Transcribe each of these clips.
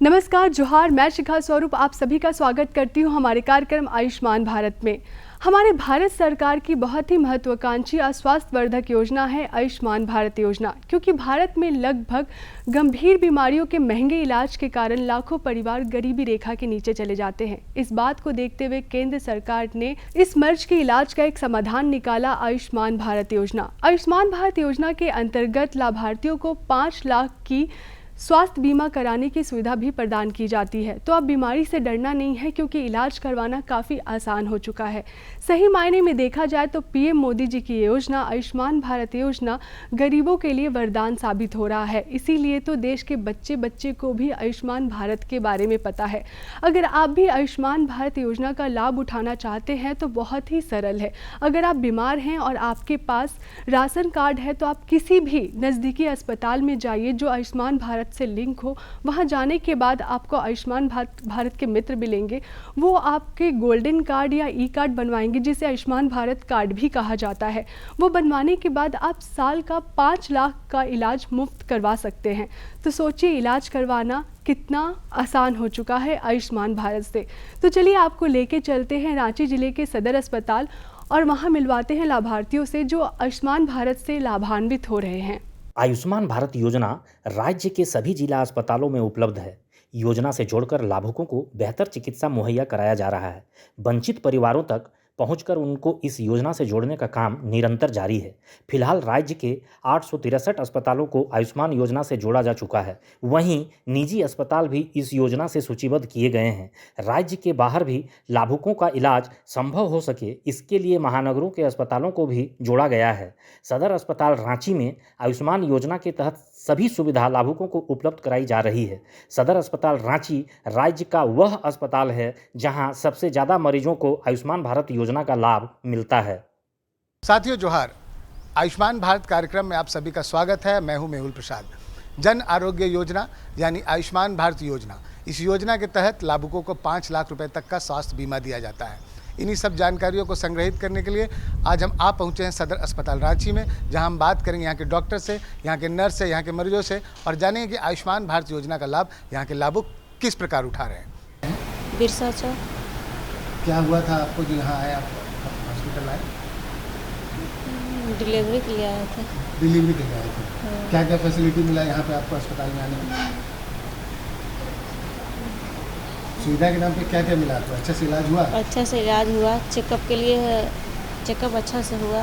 नमस्कार, जोहार। मैं शिखा स्वरूप आप सभी का स्वागत करती हूं हमारे कार्यक्रम आयुष्मान भारत में। हमारे भारत सरकार की बहुत ही महत्वाकांक्षी स्वास्थ्यवर्धक योजना है आयुष्मान भारत योजना, क्योंकि भारत में लगभग गंभीर बीमारियों के महंगे इलाज के कारण लाखों परिवार गरीबी रेखा के नीचे चले जाते हैं। इस बात को देखते हुए केंद्र सरकार ने इस मर्ज के इलाज का एक समाधान निकाला, आयुष्मान भारत योजना। आयुष्मान भारत योजना के अंतर्गत लाभार्थियों को 5 लाख की स्वास्थ्य बीमा कराने की सुविधा भी प्रदान की जाती है। तो अब बीमारी से डरना नहीं है, क्योंकि इलाज करवाना काफ़ी आसान हो चुका है। सही मायने में देखा जाए तो पीएम मोदी जी की योजना आयुष्मान भारत योजना गरीबों के लिए वरदान साबित हो रहा है। इसीलिए तो देश के बच्चे बच्चे को भी आयुष्मान भारत के बारे में पता है। अगर आप भी आयुष्मान भारत योजना का लाभ उठाना चाहते हैं तो बहुत ही सरल है। अगर आप बीमार हैं और आपके पास राशन कार्ड है तो आप किसी भी नज़दीकी अस्पताल में जाइए जो आयुष्मान भारत से लिंक हो। वहां जाने के बाद आपको आयुष्मान भारत के मित्र मिलेंगे। वो आपके गोल्डन कार्ड या ई कार्ड बनवाएंगे, जिसे आयुष्मान भारत कार्ड भी कहा जाता है। वो बनवाने के बाद आप साल का 5 लाख का इलाज मुफ्त करवा सकते हैं। तो सोचिए, इलाज करवाना कितना आसान हो चुका है आयुष्मान भारत से। तो चलिए आपको लेके चलते हैं रांची जिले के सदर अस्पताल और वहाँ मिलवाते हैं लाभार्थियों से जो आयुष्मान भारत से लाभान्वित हो रहे हैं। आयुष्मान भारत योजना राज्य के सभी जिला अस्पतालों में उपलब्ध है। योजना से जोड़कर लाभुकों को बेहतर चिकित्सा मुहैया कराया जा रहा है। वंचित परिवारों तक पहुंचकर उनको इस योजना से जोड़ने का काम निरंतर जारी है। फिलहाल राज्य के 863 अस्पतालों को आयुष्मान योजना से जोड़ा जा चुका है। वहीं निजी अस्पताल भी इस योजना से सूचीबद्ध किए गए हैं। राज्य के बाहर भी लाभुकों का इलाज संभव हो सके, इसके लिए महानगरों के अस्पतालों को भी जोड़ा गया है। सदर अस्पताल रांची में आयुष्मान योजना के तहत सभी सुविधा लाभुकों को उपलब्ध कराई जा रही है। सदर अस्पताल रांची राज्य का वह अस्पताल है जहां सबसे ज़्यादा मरीजों को आयुष्मान भारत योजना का लाभ मिलता है। साथियों जोहार, आयुष्मान भारत कार्यक्रम में आप सभी का स्वागत है। मैं हूं मेहुल प्रसाद। जन आरोग्य योजना यानी आयुष्मान भारत योजना, इस योजना के तहत लाभुकों को 5 लाख रुपए तक का स्वास्थ्य बीमा दिया जाता है। इन्हीं सब जानकारियों को संग्रहित करने के लिए आज हम आ पहुँचे हैं सदर अस्पताल रांची में, जहां हम बात करेंगे यहाँ के डॉक्टर से, यहाँ के नर्स से, यहाँ के मरीजों से और जानेंगे कि आयुष्मान भारत योजना का लाभ यहाँ के लाभुक किस प्रकार उठा रहे हैं। बिरसा चौक। क्या हुआ था आपको जो यहाँ आए, आप हॉस्पिटल आए? डिलीवरी के लिए आए थे। डिलीवरी के लिए आए थे। क्या क्या फैसिलिटी मिला यहाँ पे आपको अस्पताल में आने में? सुविधा के नाम पे क्या क्या मिला आपको? अच्छा से इलाज हुआ? अच्छा से इलाज हुआ। चेकअप के लिए चेकअप अच्छा से हुआ।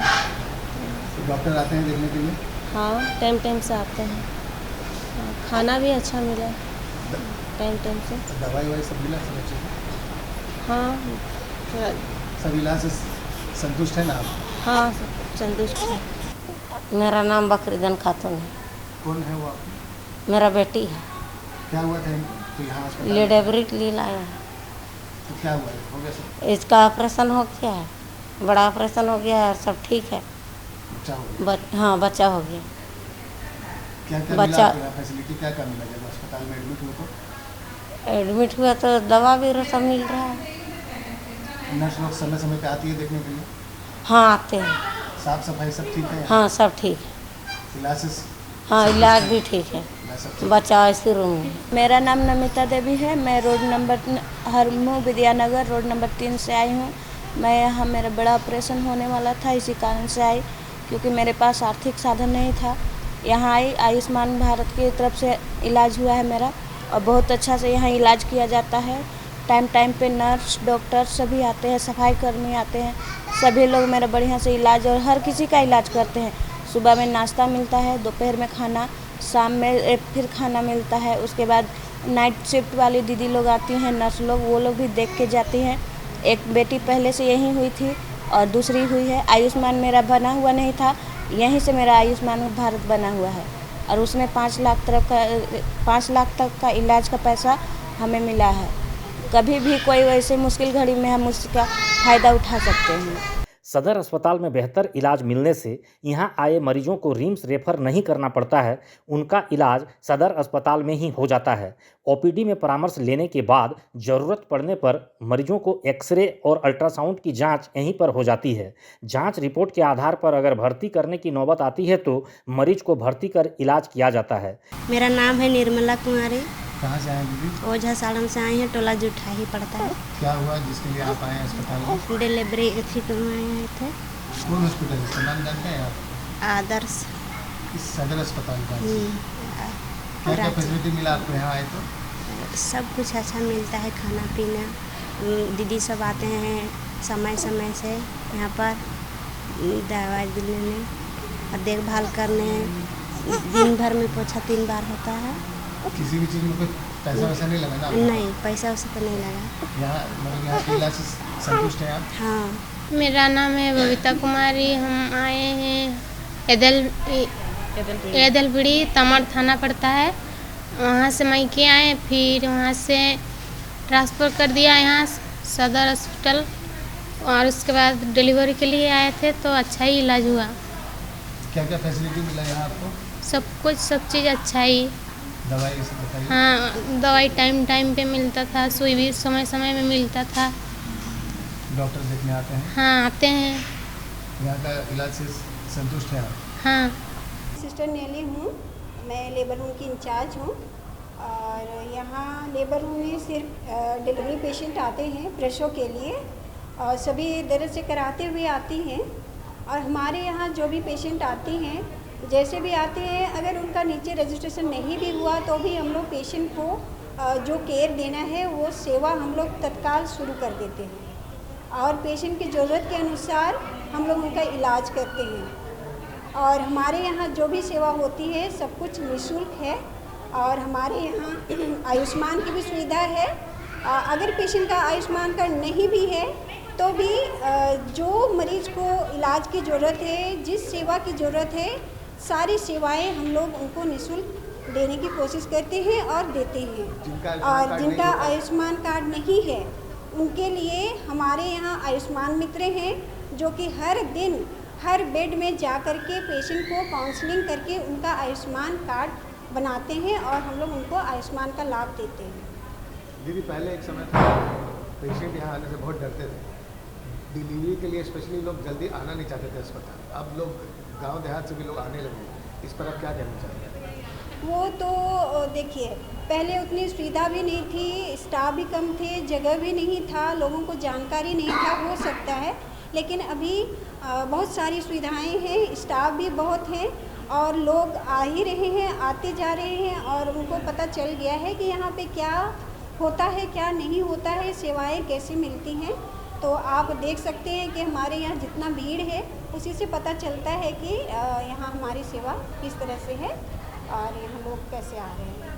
डॉक्टर आते हैं देखने के लिए? हाँ, टाइम टाइम से आते हैं। खाना भी अच्छा मिला टाइम टाइम से। दवाई ववाई सब मिला सब अच्छे से? हाँ, सब इलाज से संतुष्ट है ना आप? हाँ, संतुष्ट है। मेरा नाम बकरीदन खातून है। कौन है वो आप? मेरा बेटी है। क्या हुआ था इनको? तो यहाँ डिलीवरी के लिए लाया है। तो क्या हुआ हो गया सब? इसका ऑपरेशन हो गया है, बड़ा ऑपरेशन हो गया है, सब ठीक है। बच्चा हो गया? हाँ, बच्चा हो गया। क्या क्या बच्चा मिला? फैसिलिटी क्या क्या मिला जब अस्पताल में एडमिट हुए तो? एडमिट हुआ तो दवा भी सब मिल रहा है। नर्स लोग समय समय पे आती है देखने के लिए? हाँ, आते हैं। साफ सफाई सब ठीक है? हाँ, सब ठीक है। इलाज? हाँ, इलाज भी ठीक है। बच्चा ऐसे रूम में। मेरा नाम नमिता देवी है। मैं road number Harmu Vidyanagar road number 3 से आई हूँ। मैं यहाँ मेरा बड़ा ऑपरेशन होने वाला था, इसी कारण से आई, क्योंकि मेरे पास आर्थिक साधन नहीं था। यहाँ आई, आयुष्मान भारत की तरफ से इलाज हुआ है मेरा, और बहुत अच्छा से यहाँ इलाज किया जाता है। टाइम टाइम पे नर्स डॉक्टर सभी आते हैं, सफाई कर्मी आते हैं, सभी लोग मेरा बढ़िया से इलाज और हर किसी का इलाज करते हैं। सुबह में नाश्ता मिलता है, दोपहर में खाना, शाम में फिर खाना मिलता है। उसके बाद नाइट शिफ्ट वाली दीदी लोग आती हैं, नर्स लोग, वो लोग भी देख के जाती हैं। एक बेटी पहले से यहीं हुई थी और दूसरी हुई है। आयुष्मान मेरा बना हुआ नहीं था, यहीं से मेरा आयुष्मान भारत बना हुआ है, और उसमें 5 लाख तक का इलाज का पैसा हमें मिला है। कभी भी कोई वैसे मुश्किल घड़ी में हम उसका फ़ायदा उठा सकते हैं। सदर अस्पताल में बेहतर इलाज मिलने से यहां आए मरीजों को रिम्स रेफर नहीं करना पड़ता है। उनका इलाज सदर अस्पताल में ही हो जाता है। ओपीडी में परामर्श लेने के बाद ज़रूरत पड़ने पर मरीजों को एक्सरे और अल्ट्रासाउंड की जांच यहीं पर हो जाती है। जांच रिपोर्ट के आधार पर अगर भर्ती करने की नौबत आती है तो मरीज को भर्ती कर इलाज किया जाता है। मेरा नाम है निर्मला कुमारी। कहाँ से आए दीदी? ओझा साड़म से आए हैं, टोला जुठा ही पड़ता है। क्या हुआ जिसके लिए आप आए हैं अस्पताल में? डिलीवरी थी करवाए थे। कौन हॉस्पिटल है, इसका नाम जानते हैं आप? आदर्श। इस सदर अस्पताल का? क्या क्या रांची। फैसिलिटी मिला आपको यहाँ आए तो? सब कुछ अच्छा मिलता है, खाना पीना। दीदी सब आते हैं समय समय से यहाँ पर दवाई दिलाने और देखभाल करने। दिन भर में पोछा 3 बार होता है। किसी भी चीज़ में कोई पैसा वैसा नहीं लगा ना आपको? नहीं, पैसा वैसा तो नहीं लगा। यहाँ मतलब यहाँ के इलाज से संतुष्ट हैं आप? हाँ। मेरा नाम है बबीता कुमारी। हम आए हैं एदलबीड़ी तमड़ थाना पड़ता है, वहाँ से मायके आए, फिर वहाँ से ट्रांसफ़र कर दिया यहाँ सदर हॉस्पिटल, और उसके बाद डिलीवरी के लिए आए थे तो अच्छा ही इलाज हुआ। क्या क्या फैसिलिटी मिला यहाँ आपको? सब कुछ सब चीज़ अच्छा ही। दवाई ये सब बताइए। हाँ, दवाई टाइम टाइम पे मिलता था, सुई भी समय समय में मिलता था। डॉक्टर देखने आते हैं? हाँ, आते हैं। यहाँ का इलाज से संतुष्ट हैं आप? हाँ। सिस्टर नेली हूँ, मैं लेबर रूम की इंचार्ज हूँ। और यहाँ लेबर रूम में सिर्फ डिलीवरी पेशेंट आते हैं प्रसव के लिए, और सभी दर्द से कराते हुए आती हैं। और हमारे यहाँ जो भी पेशेंट आती हैं, जैसे भी आते हैं, अगर उनका नीचे रजिस्ट्रेशन नहीं भी हुआ तो भी हम लोग पेशेंट को जो केयर देना है वो सेवा हम लोग तत्काल शुरू कर देते हैं, और पेशेंट की ज़रूरत के अनुसार हम लोग उनका इलाज करते हैं। और हमारे यहाँ जो भी सेवा होती है सब कुछ निःशुल्क है। और हमारे यहाँ आयुष्मान की भी सुविधा है। अगर पेशेंट का आयुष्मान कार्ड नहीं भी है तो भी जो मरीज़ को इलाज की ज़रूरत है, जिस सेवा की ज़रूरत है, सारी सेवाएं हम लोग उनको निःशुल्क देने की कोशिश करते हैं और देते हैं। और जिनका आयुष्मान कार्ड नहीं है उनके लिए हमारे यहाँ आयुष्मान मित्र हैं, जो कि हर दिन हर बेड में जा कर के पेशेंट को काउंसलिंग करके उनका आयुष्मान कार्ड बनाते हैं और हम लोग उनको आयुष्मान का लाभ देते हैं। दीदी पहले एक समय था पेशेंट यहाँ आने से बहुत डरते थे, डिलीवरी के लिए स्पेशली लोग जल्दी आना नहीं चाहते थे अस्पताल। अब लोग गांव देहात से भी लोग आने लगे, इस पर आप क्या कहना चाहते हैं? वो तो देखिए, पहले उतनी सुविधा भी नहीं थी, स्टाफ भी कम थे, जगह भी नहीं था, लोगों को जानकारी नहीं था, हो सकता है। लेकिन अभी बहुत सारी सुविधाएं हैं, स्टाफ भी बहुत हैं और लोग आ ही रहे हैं, आते जा रहे हैं, और उनको पता चल गया है कि यहाँ पे क्या होता है, क्या नहीं होता है, सेवाएं कैसे मिलती हैं। तो आप देख सकते हैं कि हमारे यहाँ जितना भीड़ है उसी से पता चलता है कि यहाँ हमारी सेवा किस तरह से है और यहाँ लोग कैसे आ रहे हैं।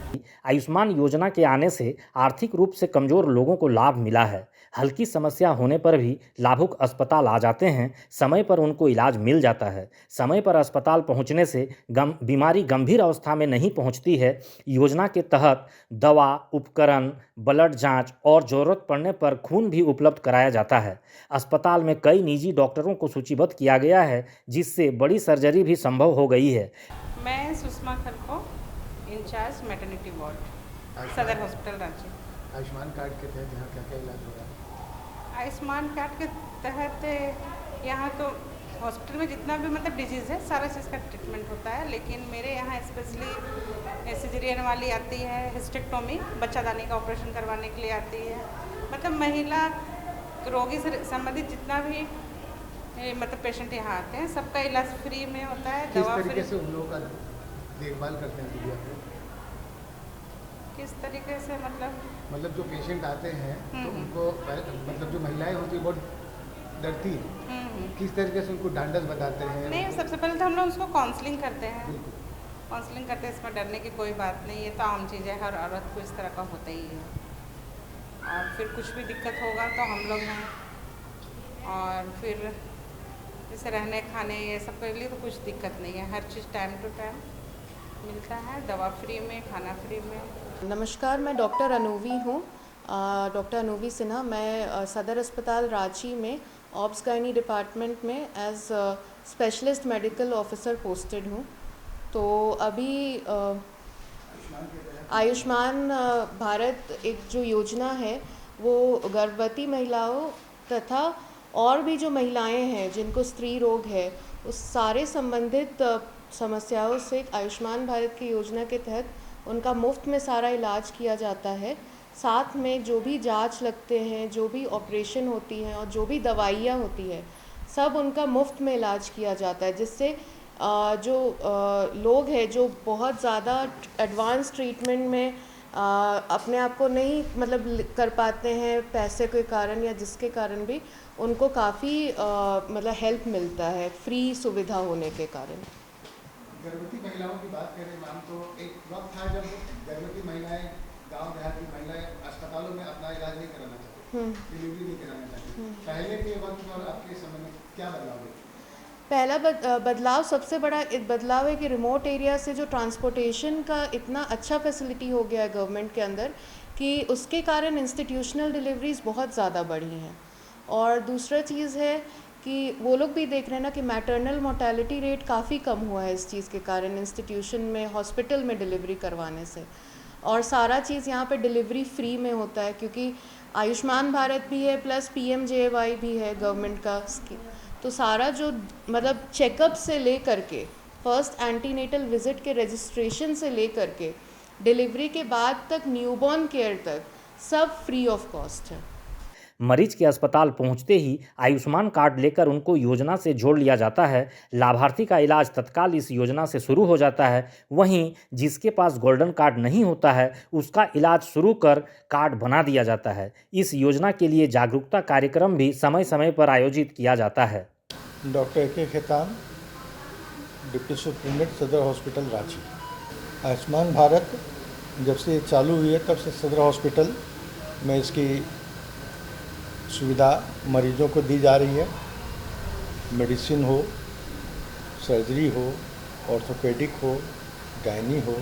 आयुष्मान योजना के आने से आर्थिक रूप से कमजोर लोगों को लाभ मिला है। हल्की समस्या होने पर भी लाभुक अस्पताल आ जाते हैं, समय पर उनको इलाज मिल जाता है। समय पर अस्पताल पहुंचने से बीमारी गंभीर अवस्था में नहीं पहुंचती है। योजना के तहत दवा, उपकरण, ब्लड जांच और ज़रूरत पड़ने पर खून भी उपलब्ध कराया जाता है। अस्पताल में कई निजी डॉक्टरों को सूचीबद्ध किया गया है, जिससे बड़ी सर्जरी भी संभव हो गई है। मैं सुषमा खरको, इंचार्ज मैटरनिटी वार्ड, सदर हॉस्पिटल रांची। आयुष्मान कार्ड के तहत यहाँ क्या क्या इलाज हो रहा है? आयुष्मान कार्ड के तहत यहाँ तो हॉस्पिटल में जितना भी मतलब डिजीज़ है सारा चीज़ का ट्रीटमेंट होता है, लेकिन मेरे यहाँ स्पेशली सिजेरियन वाली आती है, हिस्टेक्टोमी बच्चादानी का ऑपरेशन करवाने के लिए आती है। मतलब महिला रोगी से संबंधित जितना भी मतलब पेशेंट यहाँ आते हैं सबका इलाज फ्री में होता है। दवा किस तरीके फ्री। से उन लोगों का देखभाल करते हैं दीदी आप लोग? किस तरीके से मतलब जो पेशेंट आते हैं तो उनको मतलब जो महिलाएं होती है बहुत डरती हैं, किस तरीके से उनको ढांढस बताते हैं? नहीं, सबसे पहले तो हम लोग उसको काउंसलिंग करते हैं। बिल्कुल। काउंसलिंग करते हैं, इसमें डरने की कोई बात नहीं है, तो आम चीज़ है, हर औरत को इस तरह का होता ही है। और फिर कुछ भी दिक्कत होगा तो हम लोग हैं, और फिर जैसे रहने खाने ये सब के लिए तो कुछ दिक्कत नहीं है, हर चीज़ टाइम टू टाइम मिलता है, दवा फ्री में, खाना फ्री में। नमस्कार, मैं डॉक्टर अनूवी हूँ, डॉक्टर अनूवी सिन्हा। मैं सदर अस्पताल रांची में ऑब्स गायनी डिपार्टमेंट में as specialist medical officer posted हूँ। तो अभी आयुष्मान भारत एक जो योजना है वो गर्भवती महिलाओं तथा और भी जो महिलाएं हैं जिनको स्त्री रोग है उस सारे संबंधित समस्याओं से आयुष्मान भारत की योजना के तहत उनका मुफ्त में सारा इलाज किया जाता है। साथ में जो भी जांच लगते हैं, जो भी ऑपरेशन होती हैं और जो भी दवाइयाँ होती है, सब उनका मुफ्त में इलाज किया जाता है, जिससे जो लोग हैं जो बहुत ज़्यादा एडवांस ट्रीटमेंट में अपने आप को नहीं मतलब कर पाते हैं पैसे के कारण या जिसके कारण भी, उनको काफ़ी मतलब हेल्प मिलता है फ्री सुविधा होने के कारण। गर्भवती महिलाओं की बात करें मैम, तो एक वक्त था जब गर्भवती महिलाएं, गांव देहात की महिलाएं अस्पतालों में अपना इलाज नहीं कराना चाहती, डिलीवरी नहीं कराना चाहती। पहले के वक्त और अब के समय में क्या बदलाव है? पहला बदलाव, सबसे बड़ा बदलाव है कि रिमोट एरिया से जो ट्रांसपोर्टेशन का इतना अच्छा फैसिलिटी हो गया है गवर्नमेंट के अंदर, कि उसके कारण इंस्टीट्यूशनल डिलीवरीज बहुत ज़्यादा बढ़ी हैं। और दूसरा चीज़ है कि वो लोग भी देख रहे हैं ना कि मैटरनल मोर्टेलिटी रेट काफ़ी कम हुआ है इस चीज़ के कारण, इंस्टीट्यूशन में, हॉस्पिटल में डिलीवरी करवाने से। और सारा चीज़ यहाँ पे डिलीवरी फ्री में होता है, क्योंकि आयुष्मान भारत भी है प्लस PMJY भी है गवर्नमेंट का स्कीम। तो सारा जो मतलब चेकअप से ले करके, फर्स्ट एंटीनेटल विजिट के रजिस्ट्रेशन से ले करके डिलीवरी के बाद तक, न्यूबॉर्न केयर तक, सब फ्री ऑफ कॉस्ट है। मरीज के अस्पताल पहुंचते ही आयुष्मान कार्ड लेकर उनको योजना से जोड़ लिया जाता है। लाभार्थी का इलाज तत्काल इस योजना से शुरू हो जाता है। वहीं जिसके पास गोल्डन कार्ड नहीं होता है, उसका इलाज शुरू कर कार्ड बना दिया जाता है। इस योजना के लिए जागरूकता कार्यक्रम भी समय समय पर आयोजित किया जाता है। Doctor AK Khetan, deputy superintendent सदर हॉस्पिटल रांची। आयुष्मान भारत जब से चालू हुई है तब से सदर हॉस्पिटल में इसकी सुविधा मरीजों को दी जा रही है। मेडिसिन हो, सर्जरी हो, ऑर्थोपेडिक हो, गायनी हो,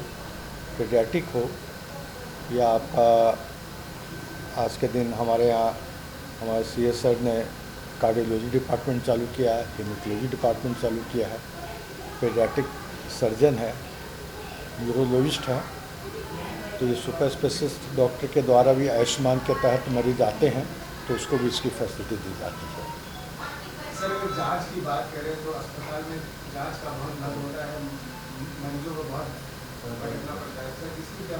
पीडियाट्रिक हो, या आपका आज के दिन हमारे यहाँ हमारे CS सर ने कार्डियोलॉजी डिपार्टमेंट चालू किया है, हेमेटोलॉजी डिपार्टमेंट चालू किया है, पीडियाट्रिक सर्जन है, न्यूरोलॉजिस्ट है। तो ये सुपर स्पेशलिस्ट डॉक्टर के द्वारा भी आयुष्मान के तहत मरीज आते हैं, तो उसको भी इसकी फैसिलिटी दी जाती है। सर, अगर जांच की बात करें तो अस्पताल में जांच का बहुत महत्व होता है, मरीजों को बहुत भटकना पड़ता है। सर, इसकी क्या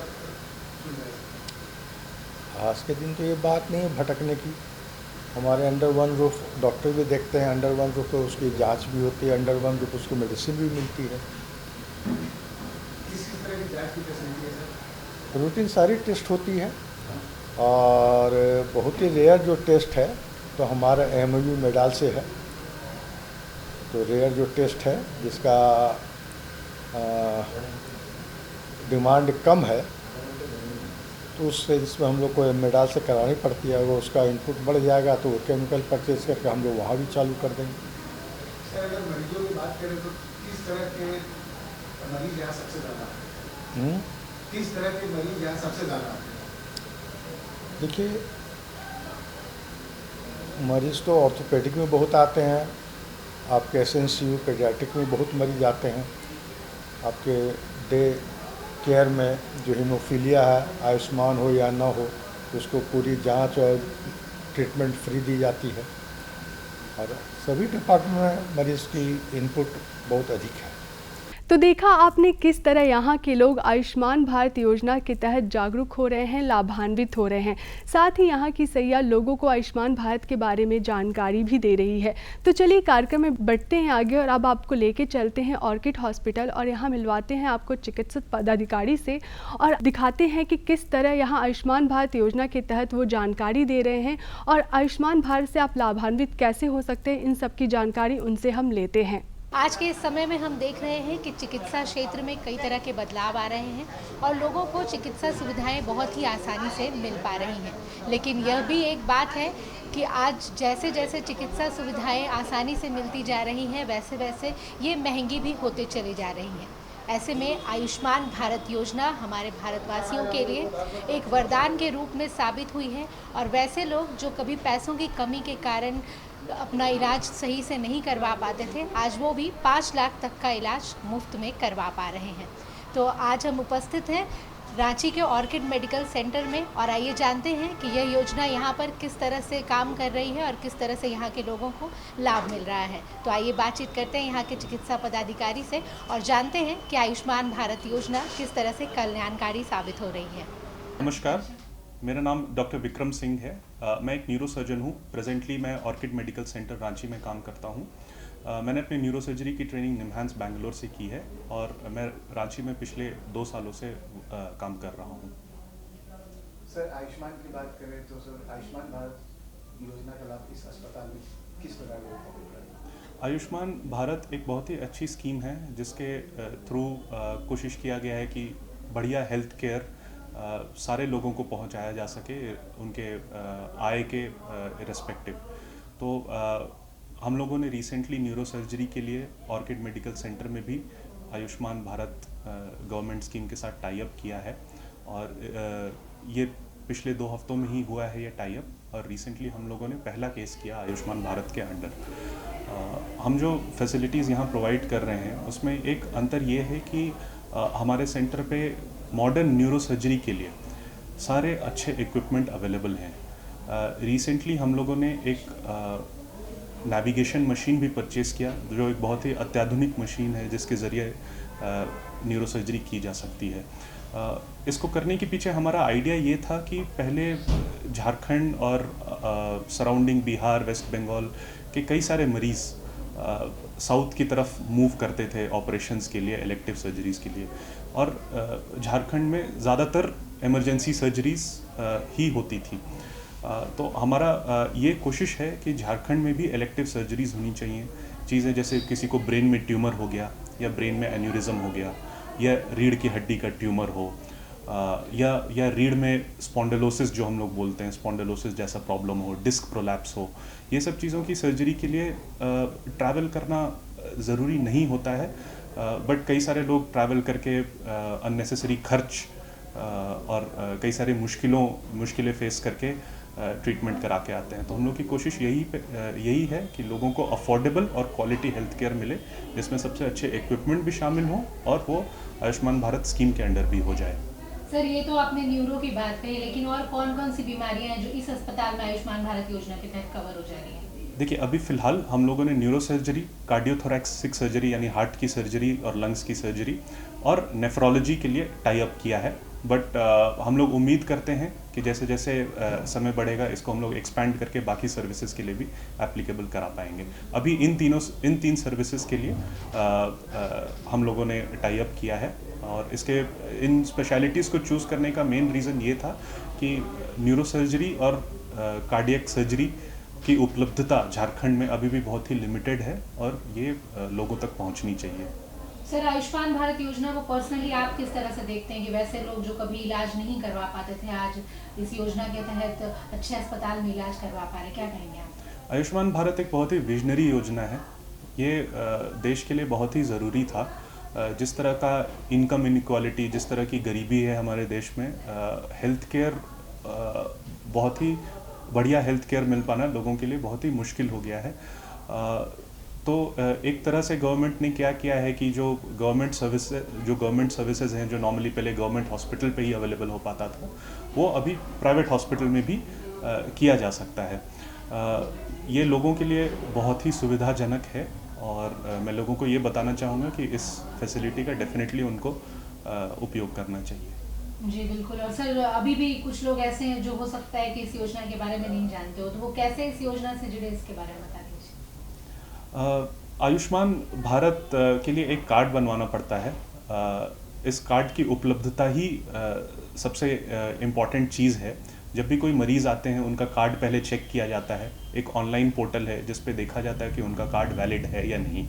सुन रहे हैं? आज के दिन तो ये बात नहीं है भटकने की। हमारे अंडर वन रूफ डॉक्टर भी देखते हैं, अंडर वन रूफ उसकी जांच भी होती है, अंडर वन रूफ उसको मेडिसिन भी मिलती है। किस तरह की जांच की फैसिलिटी है सर? रूटीन सारी टेस्ट होती है, और बहुत ही रेयर जो टेस्ट है तो हमारा AMU मेडाल से है। तो रेयर जो टेस्ट है जिसका डिमांड कम है, तो उससे जिसमें हम लोग को मेडाल से करानी पड़ती है, वो उसका इनपुट बढ़ जाएगा तो वो केमिकल परचेज करके हम लोग वहाँ भी चालू कर देंगे। सर, अगर मरीजों की बात करें तो किस तरह के मरीज यहाँ सबसे ज़्यादा हैं? किस तरह के मरीज यहाँ सबसे ज़्यादा हैं? देखिए, मरीज तो ऑर्थोपेडिक में बहुत आते हैं, आपके SNCU पीडियाट्रिक में बहुत मरीज आते हैं, आपके डे केयर में जो हीमोफीलिया है, आयुष्मान हो या ना हो, उसको पूरी जांच और ट्रीटमेंट फ्री दी जाती है। और सभी डिपार्टमेंट में मरीज़ की इनपुट बहुत अधिक है। तो देखा आपने किस तरह यहाँ के लोग आयुष्मान भारत योजना के तहत जागरूक हो रहे हैं, लाभान्वित हो रहे हैं। साथ ही यहाँ की सैया लोगों को आयुष्मान भारत के बारे में जानकारी भी दे रही है। तो चलिए कार्यक्रम में बढ़ते हैं आगे और अब आपको लेके चलते हैं ऑर्किड हॉस्पिटल और यहाँ मिलवाते हैं आपको चिकित्सक पदाधिकारी से और दिखाते हैं कि किस तरह यहाँ आयुष्मान भारत योजना के तहत वो जानकारी दे रहे हैं और आयुष्मान भारत से आप लाभान्वित कैसे हो सकते हैं, इन सब की जानकारी उनसे हम लेते हैं। आज के इस समय में हम देख रहे हैं कि चिकित्सा क्षेत्र में कई तरह के बदलाव आ रहे हैं और लोगों को चिकित्सा सुविधाएं बहुत ही आसानी से मिल पा रही हैं। लेकिन यह भी एक बात है कि आज जैसे जैसे चिकित्सा सुविधाएं आसानी से मिलती जा रही हैं, वैसे वैसे ये महंगी भी होते चली जा रही हैं। ऐसे में आयुष्मान भारत योजना हमारे भारतवासियों के लिए एक वरदान के रूप में साबित हुई है और वैसे लोग जो कभी पैसों की कमी के कारण अपना इलाज सही से नहीं करवा पाते थे, आज वो भी 5 लाख तक का इलाज मुफ्त में करवा पा रहे हैं। तो आज हम उपस्थित हैं रांची के ऑर्किड मेडिकल सेंटर में और आइए जानते हैं कि यह योजना यहाँ पर किस तरह से काम कर रही है और किस तरह से यहाँ के लोगों को लाभ मिल रहा है। तो आइए बातचीत करते हैं यहाँ के चिकित्सा पदाधिकारी से और जानते हैं कि आयुष्मान भारत योजना किस तरह से कल्याणकारी साबित हो रही है। नमस्कार, मेरा नाम डॉक्टर विक्रम सिंह है। मैं एक न्यूरोसर्जन हूँ। प्रेजेंटली मैं ऑर्किड मेडिकल सेंटर रांची में काम करता हूँ। मैंने अपनी न्यूरोसर्जरी की ट्रेनिंग निम्हांस बैंगलोर से की है और मैं रांची में पिछले 2 सालों से काम कर रहा हूँ। सर, आयुष्मान की बात करें तो सर आयुष्मान भारत योजना का लाभ इस अस्पताल में किस प्रकार का? आयुष्मान भारत एक बहुत ही अच्छी स्कीम है जिसके थ्रू कोशिश किया गया है कि बढ़िया हेल्थ केयर सारे लोगों को पहुंचाया जा सके उनके आय के रिस्पेक्टिव। तो हम लोगों ने रिसेंटली न्यूरोसर्जरी के लिए ऑर्किड मेडिकल सेंटर में भी आयुष्मान भारत गवर्नमेंट स्कीम के साथ टाई अप किया है और ये पिछले 2 हफ्तों में ही हुआ है ये टाई अप और रिसेंटली हम लोगों ने पहला केस किया आयुष्मान भारत के अंडर। हम जो फैसिलिटीज़ यहाँ प्रोवाइड कर रहे हैं उसमें एक अंतर ये है कि हमारे सेंटर पे मॉडर्न न्यूरोसर्जरी के लिए सारे अच्छे इक्विपमेंट अवेलेबल हैं। रिसेंटली हम लोगों ने एक नेविगेशन मशीन भी परचेज़ किया जो एक बहुत ही अत्याधुनिक मशीन है जिसके ज़रिए न्यूरोसर्जरी की जा सकती है। इसको करने के पीछे हमारा आइडिया ये था कि पहले झारखंड और सराउंडिंग बिहार, वेस्ट बंगाल के कई सारे मरीज़ साउथ की तरफ मूव करते थे ऑपरेशंस के लिए, इलेक्टिव सर्जरीज़ के लिए और झारखंड में ज़्यादातर इमरजेंसी सर्जरीज़ ही होती थी। तो हमारा ये कोशिश है कि झारखंड में भी इलेक्टिव सर्जरीज़ होनी चाहिए। चीज़ें जैसे किसी को ब्रेन में ट्यूमर हो गया या ब्रेन में एन्यूरिज्म हो गया या रीढ़ की हड्डी का ट्यूमर हो या रीढ़ में स्पॉन्डिलोसिस जो हम लोग बोलते हैं, स्पॉन्डिलोसिस जैसा प्रॉब्लम हो, डिस्क प्रोलैप्स हो, ये सब चीज़ों की सर्जरी के लिए ट्रैवल करना ज़रूरी नहीं होता है। बट कई सारे लोग ट्रैवल करके अननेसेसरी खर्च और कई सारी मुश्किलें फेस करके ट्रीटमेंट करा के आते हैं। तो हम लोग की कोशिश यही है कि लोगों को अफोर्डेबल और क्वालिटी हेल्थ केयर मिले जिसमें सबसे अच्छे इक्विपमेंट भी शामिल हों और वो आयुष्मान भारत स्कीम के अंडर भी हो जाए। सर, ये तो आपने न्यूरो की बात कही, लेकिन और कौन कौन सी बीमारियां हैं जो इस अस्पताल में आयुष्मान भारत योजना के तहत कवर हो जाएंगी? देखिए, अभी फ़िलहाल हम लोगों ने न्यूरो सर्जरी, कार्डियोथोरैक्सिक सर्जरी यानी हार्ट की सर्जरी और लंग्स की सर्जरी और नेफ्रोलॉजी के लिए टाई अप किया है। बट हम लोग उम्मीद करते हैं कि जैसे जैसे समय बढ़ेगा इसको हम लोग एक्सपैंड करके बाकी सर्विसेज के लिए भी एप्लीकेबल करा पाएंगे। अभी इन 3 सर्विसेज के लिए हम लोगों ने टाई अप किया है और इसके इन स्पेशलिटीज़ को चूज़ करने का मेन रीज़न ये था कि न्यूरो सर्जरी और कार्डियक सर्जरी की उपलब्धता झारखंड में अभी भी बहुत ही लिमिटेड है और ये लोगों तक पहुंचनी चाहिए। सर, आयुष्मान भारत योजना को पर्सनली आप किस तरह से देखते हैं कि वैसे लोग जो कभी इलाज नहीं करवा पाते थे आज इस योजना के तहत अच्छे अस्पताल में इलाज करवा पा रहे, क्या कहेंगे आप? आयुष्मान भारत एक बहुत ही विजनरी योजना है। ये देश के लिए बहुत ही ज़रूरी था। जिस तरह का इनकम इनइक्वालिटी, जिस तरह की गरीबी है हमारे देश में, हेल्थ केयर बहुत ही बढ़िया हेल्थ केयर मिल पाना लोगों के लिए बहुत ही मुश्किल हो गया है। तो एक तरह से गवर्नमेंट ने क्या किया है कि जो गवर्नमेंट सर्विसेज हैं जो नॉर्मली पहले गवर्नमेंट हॉस्पिटल पे ही अवेलेबल हो पाता था वो अभी प्राइवेट हॉस्पिटल में भी किया जा सकता है। ये लोगों के लिए बहुत ही सुविधाजनक है और मैं लोगों को ये बताना चाहूँगा कि इस फैसिलिटी का डेफिनेटली उनको उपयोग करना चाहिए। जी बिल्कुल। और सर, अभी भी कुछ लोग ऐसे हैं जो हो सकता है कि इस योजना के बारे में नहीं जानते हो, तो वो कैसे इस योजना से जुड़े इसके बारे में बता दीजिए। आयुष्मान भारत के लिए एक कार्ड बनवाना पड़ता है। इस कार्ड की उपलब्धता ही सबसे इम्पॉर्टेंट चीज़ है। जब भी कोई मरीज़ आते हैं उनका कार्ड पहले चेक किया जाता है। एक ऑनलाइन पोर्टल है जिस पे देखा जाता है कि उनका कार्ड वैलिड है या नहीं।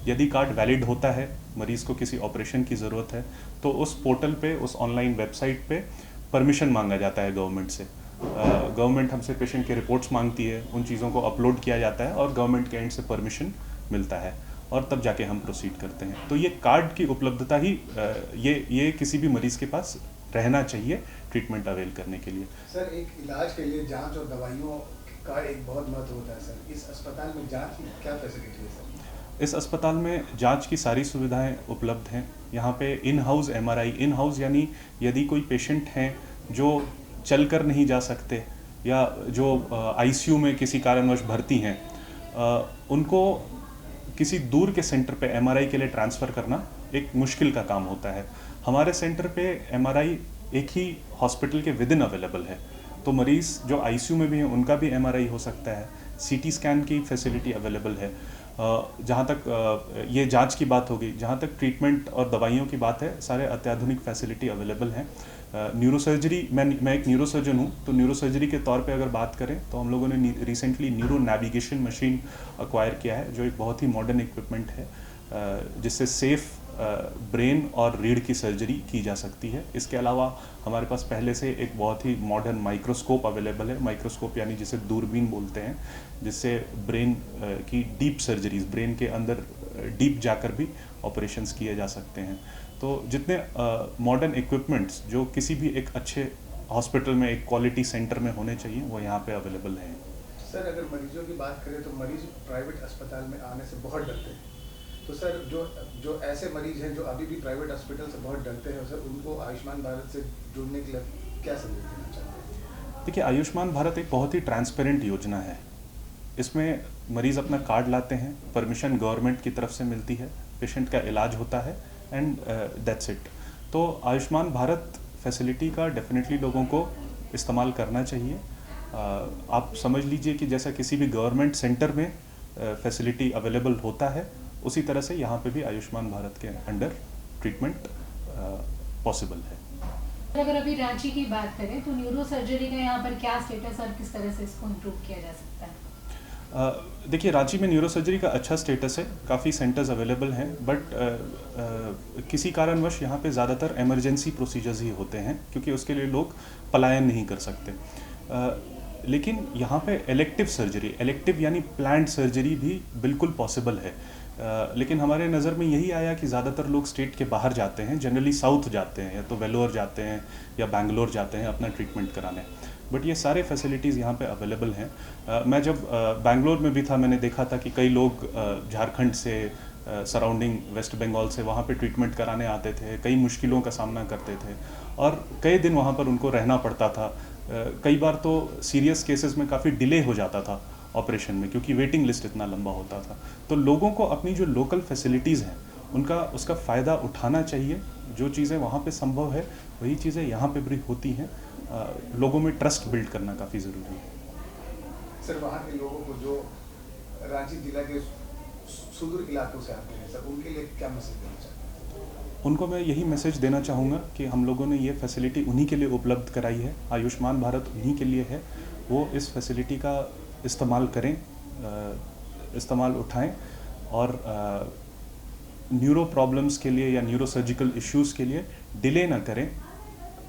यदि कार्ड वैलिड होता है, मरीज़ को किसी ऑपरेशन की ज़रूरत है, तो उस पोर्टल पे, उस ऑनलाइन वेबसाइट पे परमिशन मांगा जाता है गवर्नमेंट से। गवर्नमेंट हमसे पेशेंट की रिपोर्ट्स मांगती है, उन चीज़ों को अपलोड किया जाता है और गवर्नमेंट के एंड से परमिशन मिलता है और तब जाके हम प्रोसीड करते हैं। तो ये कार्ड की उपलब्धता ही ये किसी भी मरीज़ के पास रहना चाहिए ट्रीटमेंट अवेल करने के लिए। सर, एक इलाज के लिए जांच और दवाइयों का एक बहुत महत्व होता है सर। इस अस्पताल में जांच की क्या फैसिलिटी है सर? इस अस्पताल में जांच की सारी सुविधाएं उपलब्ध हैं। यहाँ पे in house MRI, in house यानी यदि कोई पेशेंट हैं जो चलकर नहीं जा सकते या जो ICU में किसी कारणवश भर्ती हैं, उनको किसी दूर के सेंटर पे MRI के लिए ट्रांसफ़र करना एक मुश्किल का काम होता है। हमारे सेंटर पे MRI एक ही हॉस्पिटल के विदिन अवेलेबल है, तो मरीज़ जो ICU में भी हैं उनका भी MRI हो सकता है। CT स्कैन की फैसिलिटी अवेलेबल है। जहाँ तक ये जांच की बात होगी, जहाँ तक ट्रीटमेंट और दवाइयों की बात है, सारे अत्याधुनिक फैसिलिटी अवेलेबल हैं। न्यूरोसर्जरी, मैं एक न्यूरोसर्जन हूँ, तो न्यूरोसर्जरी के तौर पे अगर बात करें तो हम लोगों ने recently neuro navigation machine acquire किया है, जो एक बहुत ही मॉडर्न इक्विपमेंट है, जिससे सेफ ब्रेन और रीढ़ की सर्जरी की जा सकती है। इसके अलावा हमारे पास पहले से एक बहुत ही मॉडर्न माइक्रोस्कोप अवेलेबल है। माइक्रोस्कोप यानी जिसे दूरबीन बोलते हैं, जिससे ब्रेन की डीप सर्जरीज, ब्रेन के अंदर डीप जाकर भी ऑपरेशंस किए जा सकते हैं। तो जितने मॉडर्न इक्विपमेंट्स जो किसी भी एक अच्छे हॉस्पिटल में, एक क्वालिटी सेंटर में होने चाहिए, वो यहाँ पे अवेलेबल हैं। सर, अगर मरीजों की बात करें तो मरीज प्राइवेट अस्पताल में आने से बहुत डरते हैं, तो सर जो ऐसे मरीज हैं जो अभी भी प्राइवेट हॉस्पिटल से बहुत डरते हैं, सर उनको आयुष्मान भारत से जुड़ने के लिए क्या संदेश देना चाहते हैं? देखिए, आयुष्मान भारत एक बहुत ही ट्रांसपेरेंट योजना है। इसमें मरीज़ अपना कार्ड लाते हैं, परमिशन गवर्नमेंट की तरफ से मिलती है, पेशेंट का इलाज होता है एंड दैट्स इट। तो आयुष्मान भारत फैसिलिटी का डेफिनेटली लोगों को इस्तेमाल करना चाहिए। आप समझ लीजिए कि जैसा किसी भी गवर्नमेंट सेंटर में फैसिलिटी अवेलेबल होता है, उसी तरह से यहाँ पे भी आयुष्मान भारत के अंडर ट्रीटमेंट पॉसिबल है। अगर अभी रांची की बात करें तो न्यूरो सर्जरी का यहाँ पर क्या स्टेटस और किस तरह से इसको इम्प्रूव किया जा सकता है? देखिए, रांची में न्यूरो सर्जरी का अच्छा स्टेटस है, काफ़ी सेंटर्स अवेलेबल हैं, बट किसी कारणवश यहाँ पे ज़्यादातर इमरजेंसी प्रोसीजर्स ही होते हैं, क्योंकि उसके लिए लोग पलायन नहीं कर सकते। लेकिन यहाँ पे इलेक्टिव सर्जरी, इलेक्टिव यानी प्लान्ड सर्जरी भी बिल्कुल पॉसिबल है। लेकिन हमारे नज़र में यही आया कि ज़्यादातर लोग स्टेट के बाहर जाते हैं, जनरली साउथ जाते हैं, या तो वेलोर जाते हैं या बेंगलोर जाते हैं अपना ट्रीटमेंट कराने, बट ये सारे फैसिलिटीज़ यहाँ पे अवेलेबल हैं। मैं जब बेंगलोर में भी था, मैंने देखा था कि कई लोग झारखंड से, सराउंडिंग वेस्ट बंगाल से वहाँ पे ट्रीटमेंट कराने आते थे, कई मुश्किलों का सामना करते थे और कई दिन वहाँ पर उनको रहना पड़ता था। कई बार तो सीरियस केसेस में काफ़ी डिले हो जाता था ऑपरेशन में, क्योंकि वेटिंग लिस्ट इतना लंबा होता था। तो लोगों को अपनी जो लोकल फैसिलिटीज़ हैं उसका फ़ायदा उठाना चाहिए। जो चीज़ें वहाँ पे संभव है वही चीज़ें यहाँ पे भी होती हैं। लोगों में ट्रस्ट बिल्ड करना काफ़ी ज़रूरी है। सर, वहाँ के लोगों को जो रांची जिला के सुदूर इलाकों से आते हैं, सर उनके लिए क्या मैसेज देना चाहते हैं? उनको मैं यही मैसेज देना चाहूँगा कि हम लोगों ने ये फैसिलिटी उन्हीं के लिए उपलब्ध कराई है, आयुष्मान भारत उन्हीं के लिए है। वो इस फैसिलिटी का इस्तेमाल करें, इस्तेमाल उठाएं और न्यूरो प्रॉब्लम्स के लिए या न्यूरो सर्जिकल इश्यूज़ के लिए डिले ना करें।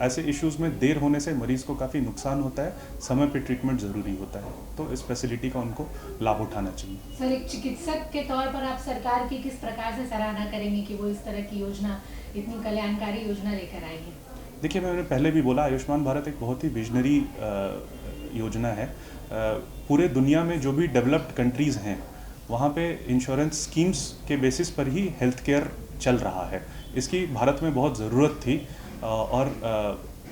ऐसे इश्यूज़ में देर होने से मरीज़ को काफ़ी नुकसान होता है, समय पे ट्रीटमेंट ज़रूरी होता है, तो इस फैसिलिटी का उनको लाभ उठाना चाहिए। सर, एक चिकित्सक के तौर पर आप सरकार की किस प्रकार से सराहना करेंगे कि वो इस तरह की योजना, इतनी कल्याणकारी योजना लेकर आई है? देखिए, मैंने पहले भी बोला, आयुष्मान भारत एक बहुत ही विजनरी योजना है। पूरे दुनिया में जो भी डेवलप्ड कंट्रीज़ हैं वहाँ पे इंश्योरेंस स्कीम्स के बेसिस पर ही हेल्थ केयर चल रहा है। इसकी भारत में बहुत ज़रूरत थी और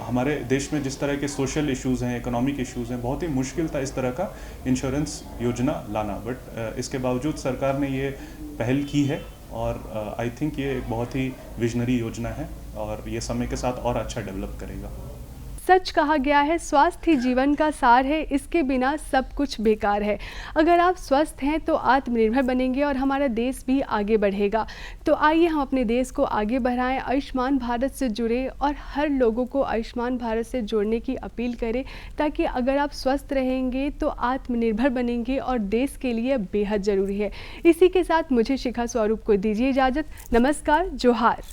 हमारे देश में जिस तरह के सोशल इश्यूज़ हैं, इकोनॉमिक इश्यूज़ हैं, बहुत ही मुश्किल था इस तरह का इंश्योरेंस योजना लाना, बट इसके बावजूद सरकार ने ये पहल की है और आई थिंक ये एक बहुत ही विजनरी योजना है और ये समय के साथ और अच्छा डेवलप करेगा। सच कहा गया है, स्वास्थ्य ही जीवन का सार है, इसके बिना सब कुछ बेकार है। अगर आप स्वस्थ हैं तो आत्मनिर्भर बनेंगे और हमारा देश भी आगे बढ़ेगा। तो आइए हम अपने देश को आगे बढ़ाएं, आयुष्मान भारत से जुड़े और हर लोगों को आयुष्मान भारत से जोड़ने की अपील करें, ताकि अगर आप स्वस्थ रहेंगे तो आत्मनिर्भर बनेंगे और देश के लिए बेहद ज़रूरी है। इसी के साथ मुझे शिखा स्वरूप को दीजिए इजाज़त। नमस्कार, जोहार।